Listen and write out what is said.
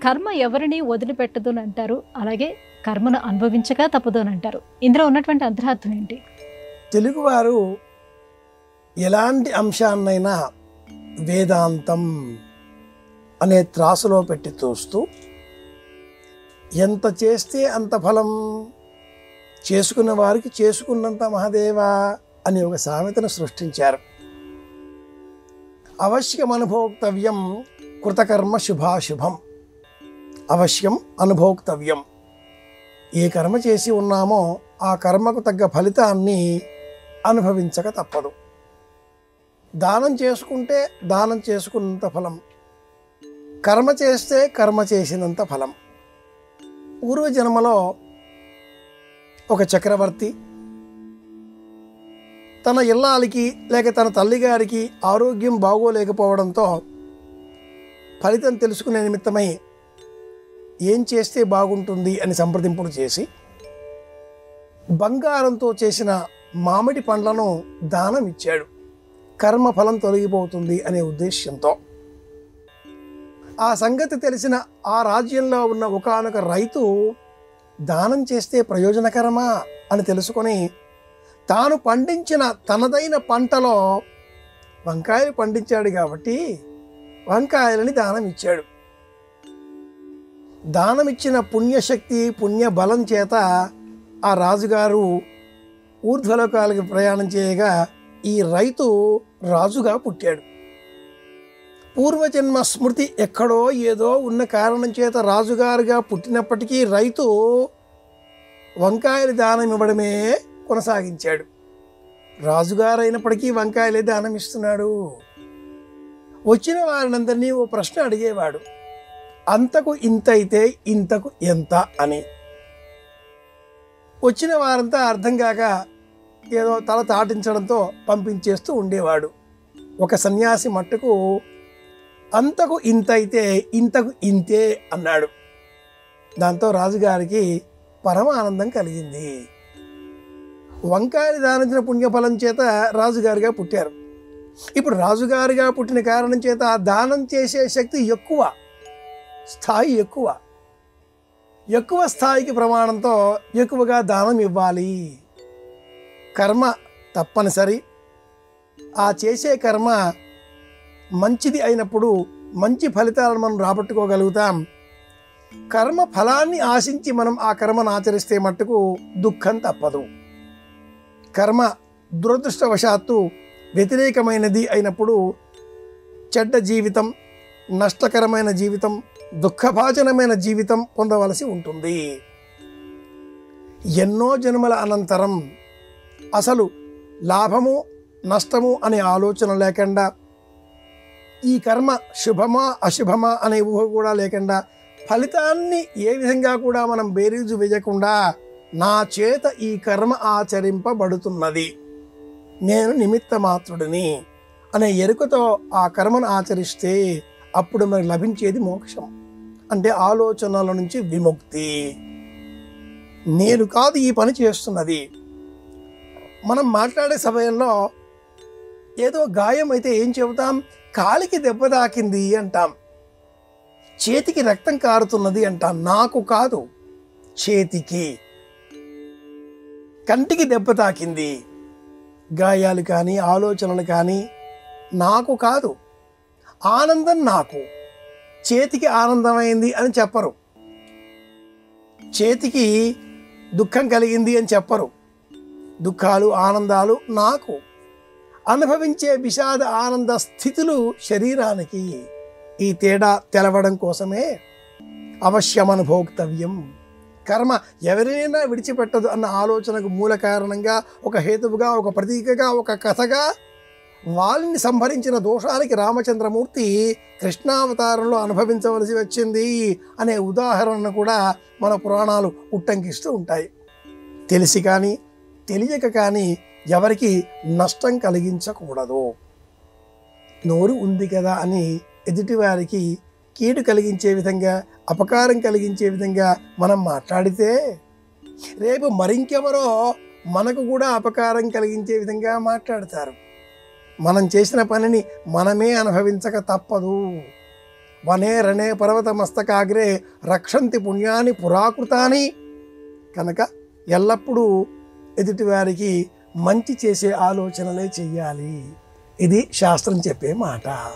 కర్మ ఎవరిని వదిలిపెట్టదు అని అంటారు, అలాగే కర్మను అనుభవించక తప్పదు అని అంటారు. ఇందులో ఉన్నటువంటి అంతరార్థం ఏంటి? తెలుగువారు ఎలాంటి అంశాన్నైనా వేదాంతం అనే త్రాసులో పెట్టి చూస్తూ ఎంత చేస్తే అంత ఫలం, చేసుకున్న వారికి చేసుకున్నంత మహాదేవా అని ఒక సామెతను సృష్టించారు. అవశ్యం అనుభోక్తవ్యం కృతకర్మ శుభాశుభం. అవశ్యం అనుభోక్తవ్యం. ఏ కర్మ చేసి ఉన్నామో ఆ కర్మకు తగ్గ ఫలితాన్ని అనుభవించక తప్పదు. దానం చేసుకుంటే దానం చేసుకున్నంత ఫలం, కర్మ చేస్తే కర్మ చేసినంత ఫలం. పూర్వజన్మలో ఒక చక్రవర్తి తన ఇల్లాలికి లేక తన తల్లిగారికి ఆరోగ్యం బాగోలేకపోవడంతో ఫలితం తెలుసుకునే నిమిత్తమై ఏం చేస్తే బాగుంటుంది అని సంప్రదింపులు చేసి బంగారంతో చేసిన మామిడి పండ్లను దానం ఇచ్చాడు. కర్మఫలం తొలగిపోతుంది అనే ఉద్దేశ్యంతో. ఆ సంగతి తెలిసిన ఆ రాజ్యంలో ఉన్న ఒకానొక రైతు దానం చేస్తే ప్రయోజనకరమా అని తెలుసుకొని తాను పండించిన తనదైన పంటలో వంకాయలు పండించాడు కాబట్టి వంకాయలని దానం ఇచ్చాడు. దానమిచ్చిన పుణ్యశక్తి పుణ్యబలం చేత ఆ రాజుగారు ఊర్ధ్వలోకాలకు ప్రయాణం చేయగా ఈ రైతు రాజుగా పుట్టాడు. పూర్వజన్మ స్మృతి ఎక్కడో ఏదో ఉన్న కారణం చేత రాజుగారుగా పుట్టినప్పటికీ రైతు వంకాయలు దానం ఇవ్వడమే కొనసాగించాడు. రాజుగారు అయినప్పటికీ వంకాయలే దానం ఇస్తున్నాడు. వచ్చిన వారినందరినీ ఓ ప్రశ్న అడిగేవాడు, అంతకు ఇంత అయితే ఇంతకు ఎంత అని. వచ్చిన వారంతా అర్థం కాక ఏదో తల తాటించడంతో పంపించేస్తూ ఉండేవాడు. ఒక సన్యాసి మట్టుకు అంతకు ఇంత అయితే ఇంతకు ఇంతే అన్నాడు. దాంతో రాజుగారికి పరమ ఆనందం కలిగింది. వంకాయలు దానించిన పుణ్యఫలం చేత రాజుగారిగా పుట్టారు. ఇప్పుడు రాజుగారిగా పుట్టిన కారణం చేత దానం చేసే శక్తి ఎక్కువ, స్థాయి ఎక్కువ. ఎక్కువ స్థాయికి ప్రమాణంతో ఎక్కువగా దానం ఇవ్వాలి. కర్మ తప్పనిసరి. ఆ చేసే కర్మ మంచిది అయినప్పుడు మంచి ఫలితాలను మనం రాబట్టుకోగలుగుతాం. కర్మ ఫలాన్ని ఆశించి మనం ఆ కర్మను ఆచరిస్తే మట్టుకు దుఃఖం తప్పదు. కర్మ దురదృష్టవశాత్తు వ్యతిరేకమైనది అయినప్పుడు చెడ్డ జీవితం, నష్టకరమైన జీవితం, దుఃఖభాజనమైన జీవితం పొందవలసి ఉంటుంది. ఎన్నో జన్మల అనంతరం అసలు లాభము నష్టము అనే ఆలోచన లేకుండా, ఈ కర్మ శుభమా అశుభమా అనే ఊహ కూడా లేకుండా, ఫలితాన్ని ఏ విధంగా కూడా మనం బేరీజు వేయకుండా నా చేత ఈ కర్మ ఆచరింపబడుతున్నది, నేను నిమిత్త మాత్రుడిని అనే ఎరుకతో ఆ కర్మను ఆచరిస్తే అప్పుడు మనకు లభించేది మోక్షం. అంటే ఆలోచనల నుంచి విముక్తి. నేను కాదు ఈ పని చేస్తున్నది. మనం మాట్లాడే సమయంలో ఏదో గాయం అయితే ఏం చెబుతాం? కాలికి దెబ్బ తాకింది అంటాం, చేతికి రక్తం కారుతున్నది అంటాం. నాకు కాదు, చేతికి. కంటికి దెబ్బ తాకింది, గాయాలు కానీ ఆలోచనలు కానీ నాకు కాదు. ఆనందం నాకు, చేతికి ఆనందమైంది అని చెప్పరు. చేతికి దుఃఖం కలిగింది అని చెప్పరు. దుఃఖాలు ఆనందాలు నాకు. అనుభవించే విషాద ఆనంద స్థితులు శరీరానికి. ఈ తేడా తెలవడం కోసమే అవశ్యమనుభోక్తవ్యం. కర్మ ఎవరినైనా విడిచిపెట్టదు అన్న ఆలోచనకు మూల కారణంగా, ఒక హేతువుగా, ఒక ప్రతీకగా, ఒక కథగా వాళ్ళని సంహరించిన దోషానికి రామచంద్రమూర్తి కృష్ణావతారంలో అనుభవించవలసి వచ్చింది అనే ఉదాహరణను కూడా మన పురాణాలు ఉట్టంకిస్తూ ఉంటాయి. తెలిసి కానీ తెలియక కానీ ఎవరికి నష్టం కలిగించకూడదు. నోరు ఉంది కదా అని ఎదుటివారికి కీడు కలిగించే విధంగా, అపకారం కలిగించే విధంగా మనం మాట్లాడితే రేపు మరింకెవరో మనకు కూడా అపకారం కలిగించే విధంగా మాట్లాడతారు. మనం చేసిన పనిని మనమే అనుభవించక తప్పదు. వనే రణే పర్వత మస్తకాగ్రే రక్షంతి పుణ్యాని పురాకృతాని. కనుక ఎల్లప్పుడూ ఎదుటివారికి మంచి చేసే ఆలోచనలే చెయ్యాలి. ఇది శాస్త్రం చెప్పే మాట.